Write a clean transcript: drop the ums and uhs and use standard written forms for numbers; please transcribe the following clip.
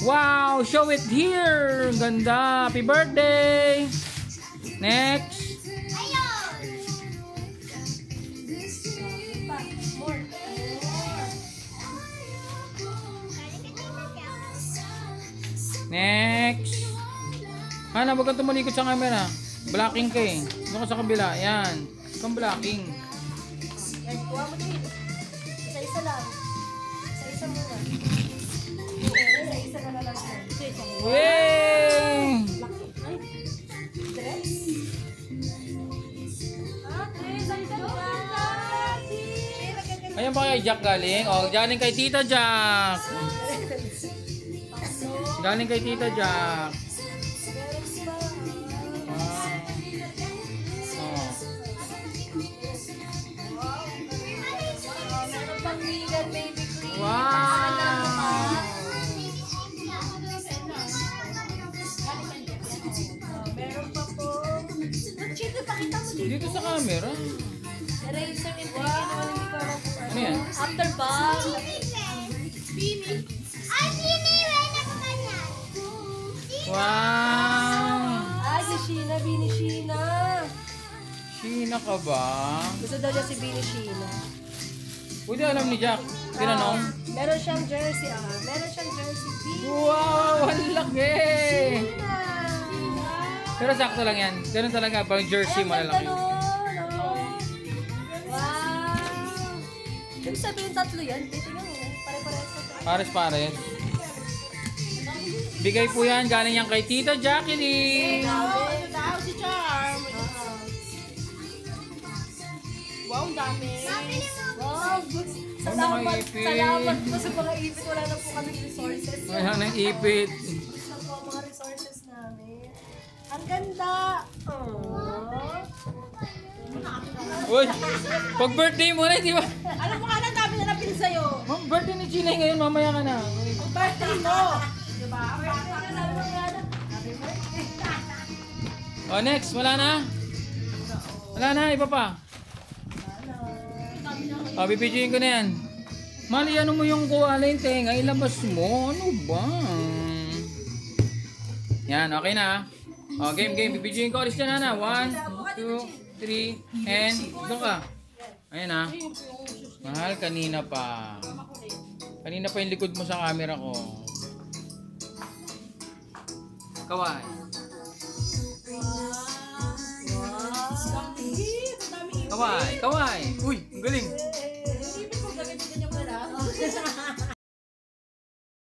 Wow, show it here. Ganda. Happy birthday. Next. Next. Hana, wag kang tumalikod sa camera. Blocking ka eh. Doon ka sa kabila. Yan. Kung blocking. Yan, kuha mo din. Isa-isa lang. Isa-isa muna. Isa-isa na lang. Isa-isa muna. Yay! Dress? Dress. Ang ganda. Ayan ba kay Jack galing? O, galing kay Tita Jack. Galing kay Tita Jack. Wow! Meron pa po. Chito, pakita mo dito. Dito sa camera. Eraser and wow. Ano yan? After ball. Bini. Ay, Bini! May nakakanyan. Wow! Ay, si Sheena, Bini Sheena. Sheena ka ba? Gusto daw niya si Bini Sheena. Pwede alam ni Jack. Tinanong. Meron siyang jersey, Meron siyang jersey. Bini. Wow! Ang laki! Sheena. Pero sakto lang yan. Ganun talaga. Pang jersey mo na lang. Wow! Ibig sabihin tatlo yan. Titingnan mo. Pare-parehas na tayo. Pares-pares. Bigay po yan. Galing yan kay Tita Jacqueline. Ito daw si Charm. Wow, ang dami. Wow, good. Salamat. ipit. Salamat po sa mga ipit. Wala na po kami resources. Ayan ang ipit. Gusto po ang mga resources namin. Ang ganda. Uy! Pag birthday mo na, di ba? Alam mo ka na, dami na napili sa'yo. Ma'am, birthday ni Gina ngayon. Mamaya ka na. Birthday mo. Diba? Birthday na sabi mo nga na. Happy birthday. O, next. Wala na? Wala na. Iba pa. O, bibidyoin ko na yan. Mali, ano mo yung kuwala yung tenga? Ilabas mo. Ano ba? Yan, okay na. O, game. Bibidyoin ko. Alis ka na. 1, 2, 3, and doon ka. Ayan na. Mahal, kanina pa. Kanina pa yung likod mo sa camera ko. Kawai. Kawai. Uy, ang galing. Hindi ko gagamitin niya pala.